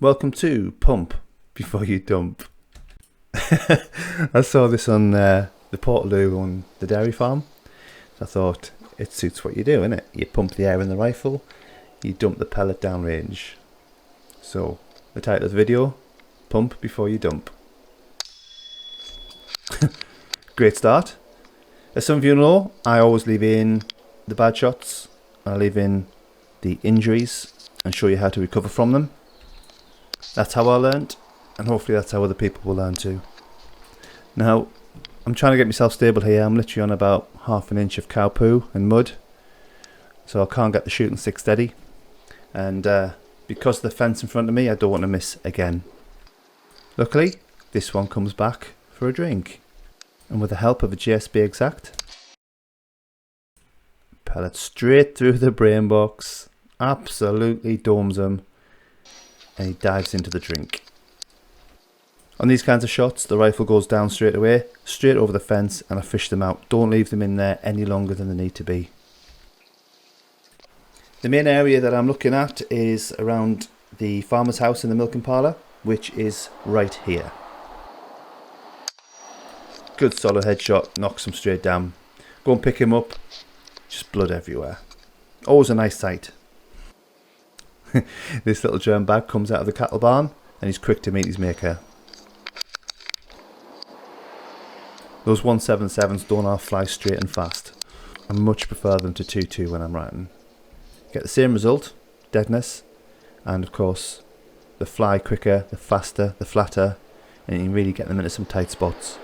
Welcome to Pump Before You Dump. I saw this on the Portaloo on the dairy farm. So I thought it suits what you do, innit? You pump the air in the rifle, you dump the pellet downrange. So the title of the video, Pump Before You Dump. Great start. As some of you know, I always leave in the bad shots, I leave in the injuries and show you how to recover from them. That's how I learned, and hopefully that's how other people will learn too. Now, I'm trying to get myself stable here. I'm literally on about half an inch of cow poo and mud, so I can't get the shooting stick steady. And because of the fence in front of me, I don't want to miss again. Luckily, this one comes back for a drink, and with the help of a GSB Exact, pellet straight through the brain box, absolutely domes him, and he dives into the drink. On these kinds of shots, the rifle goes down straight away, straight over the fence, and I fish them out. Don't leave them in there any longer than they need to be. The main area that I'm looking at is around the farmer's house in the milking parlour, which is right here. Good solid headshot, knocks him straight down. Go and pick him up, just blood everywhere. Always a nice sight. This little germ bag comes out of the cattle barn and he's quick to meet his maker. Those 177s don't half fly straight and fast. I much prefer them to 2.2 when I'm writing. Get the same result, deadness, and of course the fly quicker, the faster, the flatter, and you can really get them into some tight spots.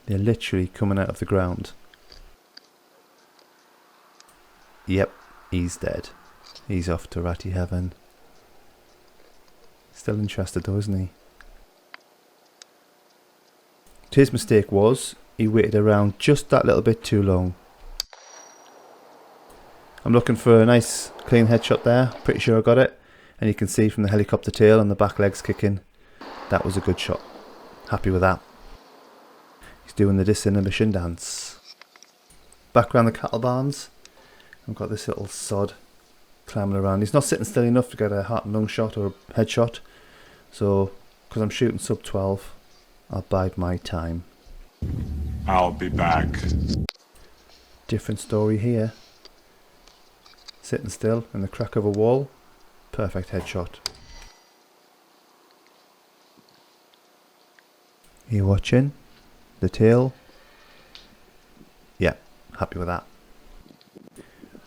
They're literally coming out of the ground. Yep, he's dead. He's off to ratty heaven. Still interested though, isn't he? His mistake was, he waited around just that little bit too long. I'm looking for a nice clean headshot there. Pretty sure I got it. And you can see from the helicopter tail and the back legs kicking, that was a good shot. Happy with that. He's doing the disinhibition dance. Back around the cattle barns, I've got this little sod climbing around. He's not sitting still enough to get a heart and lung shot or a headshot. So, because I'm shooting sub 12, I'll bide my time. I'll be back. Different story here. Sitting still in the crack of a wall. Perfect headshot. Are you watching? The tail? Yeah, happy with that.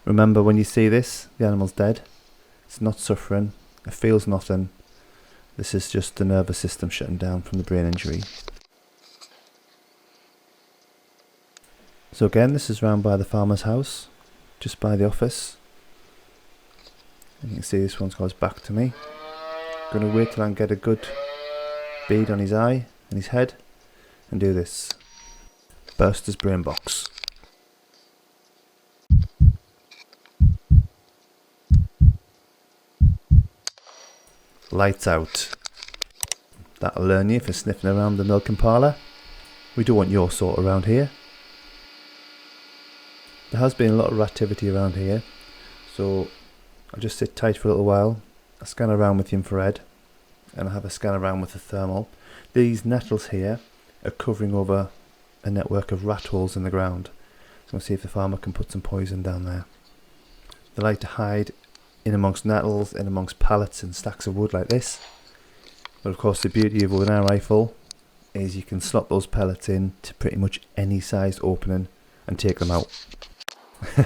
Remember, when you see this, the animal's dead. It's not suffering. It feels nothing. This is just the nervous system shutting down from the brain injury. So again, this is round by the farmer's house, just by the office. And you can see this one goes back to me. Gonna wait till I can get a good bead on his eye and his head and do this. Burst his brain box. Lights out. That'll learn you for sniffing around the milking parlour. We don't want your sort around here. There has been a lot of activity around here, so I'll just sit tight for a little while. I scan around with the infrared and I have a scan around with the thermal. These nettles here are covering over a network of rat holes in the ground. So we'll see if the farmer can put some poison down there. They like to hide in amongst nettles, in amongst pallets and stacks of wood like this. But of course the beauty of an air rifle is you can slot those pellets in to pretty much any sized opening and take them out.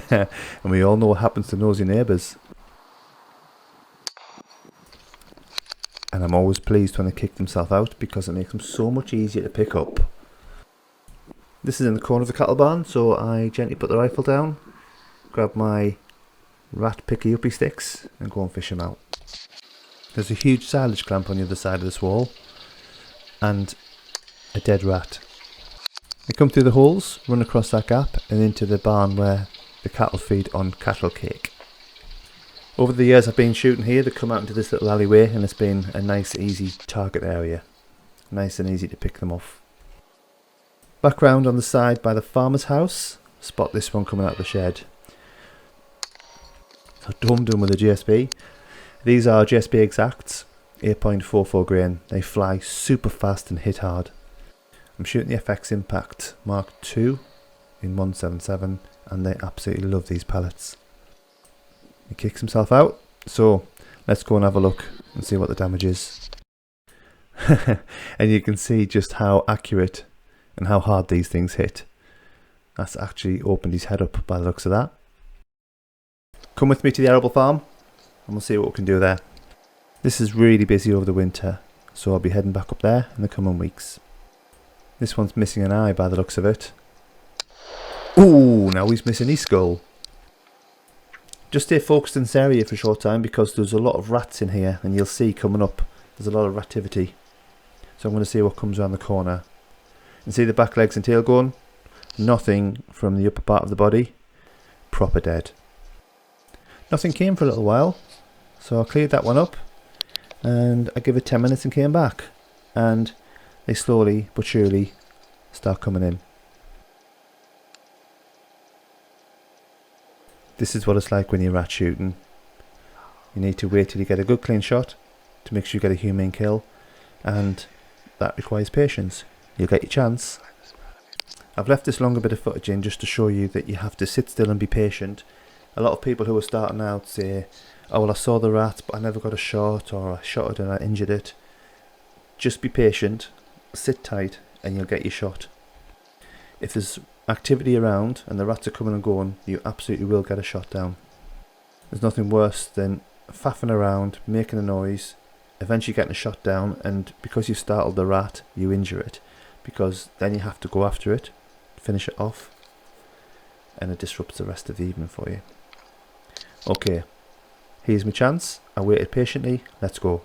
And we all know what happens to nosy neighbours. And I'm always pleased when they kick themselves out because it makes them so much easier to pick up. This is in the corner of the cattle barn, so I gently put the rifle down, grab my rat picky uppy sticks and go and fish them out. There's a huge silage clamp on the other side of this wall and a dead rat. They come through the holes, run across that gap and into the barn where the cattle feed on cattle cake. Over the years I've been shooting here, they come out into this little alleyway and it's been a nice easy target area. Nice and easy to pick them off. Back round on the side by the farmer's house. Spot this one coming out of the shed. So dum with a GSB. These are GSB Exacts, 8.44 grain. They fly super fast and hit hard. I'm shooting the FX Impact Mark II in 177 and they absolutely love these pellets. He kicks himself out, so let's go and have a look and see what the damage is. And you can see just how accurate and how hard these things hit. That's actually opened his head up by the looks of that. Come with me to the arable farm and we'll see what we can do there. This is really busy over the winter, so I'll be heading back up there in the coming weeks. This one's missing an eye by the looks of it. Ooh, now he's missing his skull. Just stay focused in this area for a short time because there's a lot of rats in here, and you'll see coming up there's a lot of rativity. So I'm going to see what comes around the corner. And see the back legs and tail going? Nothing from the upper part of the body. Proper dead. Nothing came for a little while, so I cleared that one up and I give it 10 minutes and came back, and they slowly but surely start coming in. This is what it's like when you're rat shooting. You need to wait till you get a good clean shot to make sure you get a humane kill, and that requires patience. You'll get your chance. I've left this longer bit of footage in just to show you that you have to sit still and be patient. A lot of people who are starting out say, oh well, I saw the rat but I never got a shot, or I shot it and I injured it. Just be patient, sit tight and you'll get your shot. If there's activity around and the rats are coming and going, you absolutely will get a shot down. There's nothing worse than faffing around, making a noise, eventually getting a shot down, and because you startled the rat you injure it, because then you have to go after it, finish it off, and it disrupts the rest of the evening for you. Okay, here's my chance. I waited patiently. Let's go.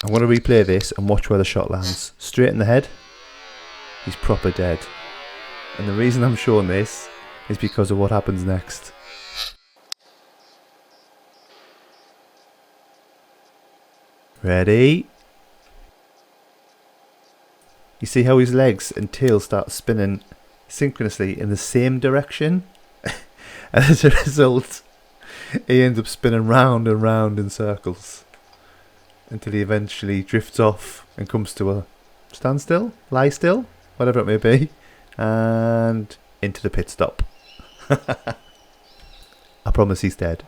I'm going to replay this and watch where the shot lands. Straight in the head. He's proper dead. And the reason I'm showing this is because of what happens next. Ready? You see how his legs and tail start spinning synchronously in the same direction? And as a result, he ends up spinning round and round in circles until he eventually drifts off and comes to a standstill, lie still, whatever it may be, and into the pit stop. I promise he's dead.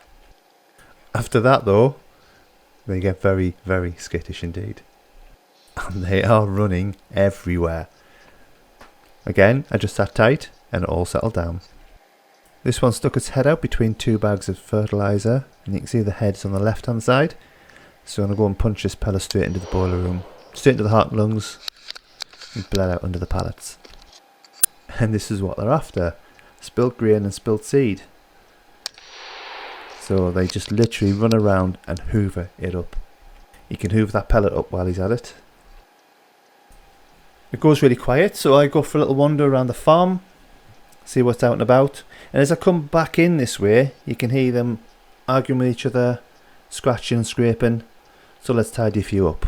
After that though, they get very, very skittish indeed. And they are running everywhere. Again, I just sat tight and it all settled down. This one stuck its head out between two bags of fertiliser, and you can see the head's on the left hand side. So I'm going to go and punch this pellet straight into the boiler room, straight into the heart and lungs, and bled out under the pallets. And this is what they're after: spilt grain and spilt seed. So they just literally run around and hoover it up. You can hoover that pellet up while he's at it. It goes really quiet, so I go for a little wander around the farm, see what's out and about, and as I come back in this way you can hear them arguing with each other, scratching and scraping, so let's tidy a few up.